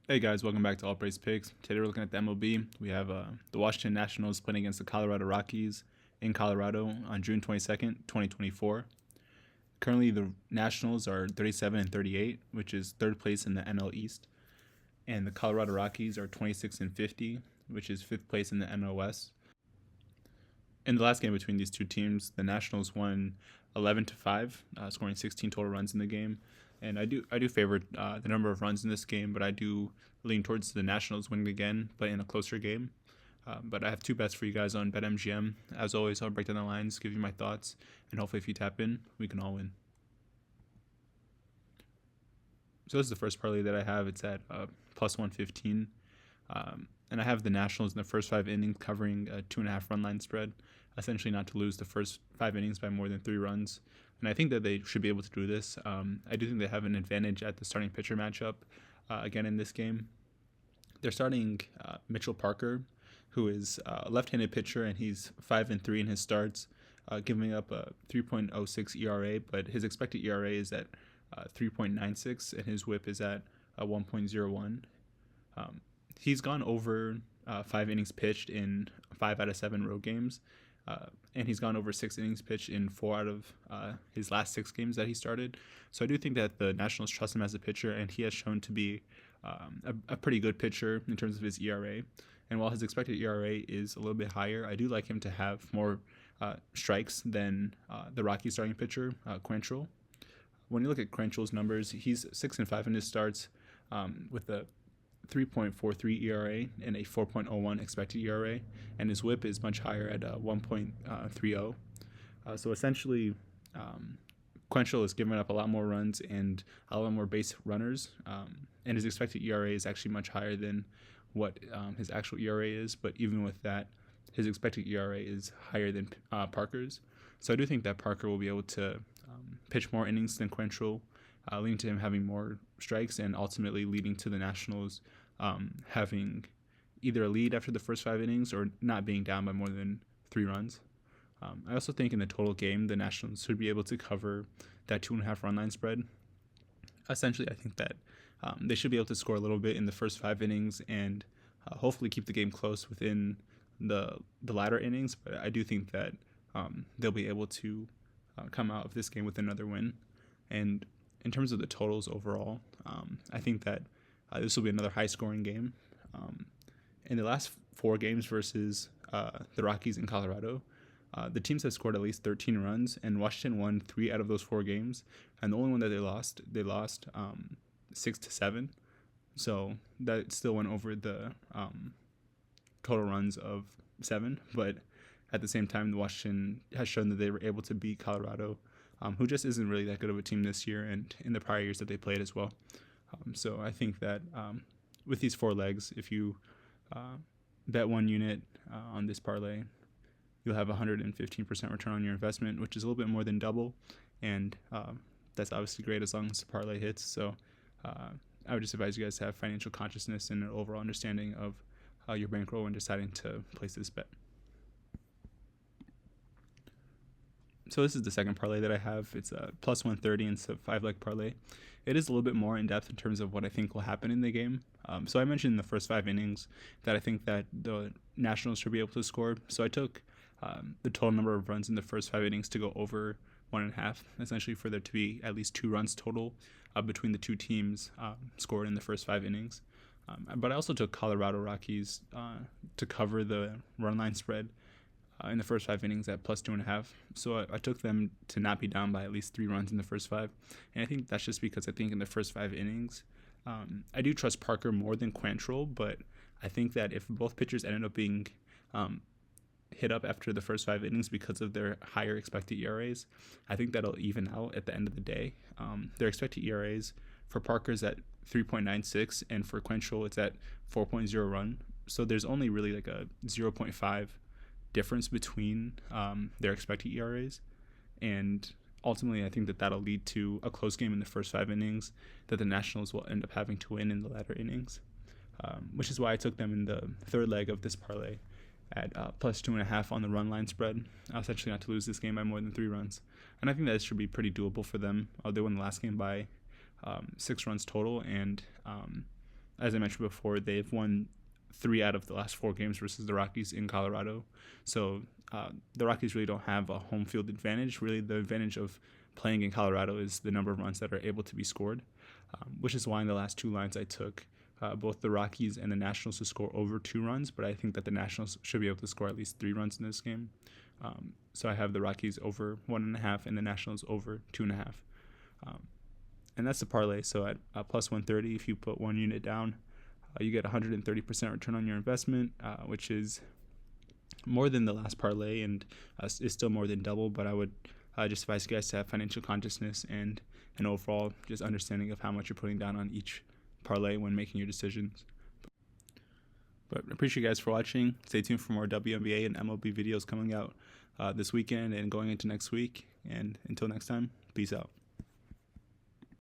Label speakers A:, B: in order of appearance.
A: Hey guys, welcome back to All Praise Picks. Today we're looking at the MLB. We have the Washington Nationals playing against the Colorado Rockies in Colorado on June 22nd, 2024. Currently, the Nationals are 37 and 38, which is third place in the NL East, and the Colorado Rockies are 26 and 50, which is fifth place in the NL West. In the last game between these two teams, the Nationals won 11-5, scoring 16 total runs in the game. And I do favor the number of runs in this game, but I do lean towards the Nationals winning again, but in a closer game. But I have two bets for you guys on BetMGM. As always, I'll break down the lines, give you my thoughts, and hopefully if you tap in, we can all win. So this is the first parlay that I have. It's at plus 115. And I have the Nationals in the first 5 innings covering a 2.5 run line spread, essentially not to lose the first 5 innings by more than 3 runs. And I think that they should be able to do this. I do think they have an advantage at the starting pitcher matchup again in this game. They're starting Mitchell Parker, who is a left-handed pitcher, and he's 5-3 in his starts, giving up a 3.06 ERA, but his expected ERA is at 3.96, and his WHIP is at 1.01. He's gone over 5 innings pitched in 5 out of 7 road games, and he's gone over 6 innings pitched in 4 out of his last 6 games that he started. So I do think that the Nationals trust him as a pitcher, and he has shown to be a pretty good pitcher in terms of his ERA. And while his expected ERA is a little bit higher, I do like him to have more strikes than the Rockies starting pitcher, Quantrill. When you look at Quantrill's numbers, he's 6-5 in his starts with a 3.43 ERA and a 4.01 expected ERA, and his WHIP is much higher at 1.30. So essentially, Quantrill has given up a lot more runs and a lot more base runners, and his expected ERA is actually much higher than what his actual ERA is. But even with that, his expected ERA is higher than Parker's. So I do think that Parker will be able to pitch more innings than Quantrill, leading to him having more strikes and ultimately leading to the Nationals having either a lead after the first 5 innings or not being down by more than 3 runs. I also think in the total game, the Nationals should be able to cover that 2.5 run line spread. Essentially, I think that they should be able to score a little bit in the first 5 innings and hopefully keep the game close within the latter innings. But I do think that they'll be able to come out of this game with another win. And in terms of the totals overall, I think that this will be another high-scoring game. In the last 4 games versus the Rockies in Colorado, the teams have scored at least 13 runs, and Washington won 3 out of those 4 games. And the only one that they lost 6-7. So that still went over the total runs of 7. But at the same time, Washington has shown that they were able to beat Colorado, who just isn't really that good of a team this year and in the prior years that they played as well. So I think that with these 4 legs, if you bet 1 unit on this parlay, you'll have 115% return on your investment, which is a little bit more than double. And that's obviously great as long as the parlay hits. So I would just advise you guys to have financial consciousness and an overall understanding of your bankroll when deciding to place this bet. So this is the second parlay that I have. It's a plus 130 and it's a 5-leg parlay. It is a little bit more in depth in terms of what I think will happen in the game. So I mentioned in the first 5 innings that I think that the Nationals should be able to score. So I took the total number of runs in the first 5 innings to go over 1.5, essentially for there to be at least 2 runs total between the two teams scored in the first 5 innings. But I also took Colorado Rockies to cover the run line spread in the first 5 innings at plus 2.5. So I took them to not be down by at least 3 runs in the first 5. And I think that's just because I think in the first 5 innings, I do trust Parker more than Quantrill, but I think that if both pitchers ended up being hit up after the first 5 innings because of their higher expected ERAs, I think that'll even out at the end of the day. Their expected ERAs for Parker's at 3.96 and for Quantrill it's at 4.01. So there's only really like a 0.5 difference between their expected ERAs, and ultimately I think that that'll lead to a close game in the first 5 innings that the Nationals will end up having to win in the latter innings, which is why I took them in the third leg of this parlay at plus 2.5 on the run line spread, essentially not to lose this game by more than 3 runs. And I think that should be pretty doable for them. They won the last game by 6 runs total, and as I mentioned before, they've won 3 out of the last 4 games versus the Rockies in Colorado. So the Rockies really don't have a home field advantage. Really, the advantage of playing in Colorado is the number of runs that are able to be scored, which is why in the last 2 lines I took both the Rockies and the Nationals to score over 2 runs, but I think that the Nationals should be able to score at least 3 runs in this game. So I have the Rockies over 1.5 and the Nationals over 2.5. And that's the parlay. So at plus 130, if you put 1 unit down, you get 130% return on your investment, which is more than the last parlay and is still more than double. But I would just advise you guys to have financial consciousness and an overall just understanding of how much you're putting down on each parlay when making your decisions. But I appreciate you guys for watching. Stay tuned for more WNBA and MLB videos coming out this weekend and going into next week. And until next time, peace out.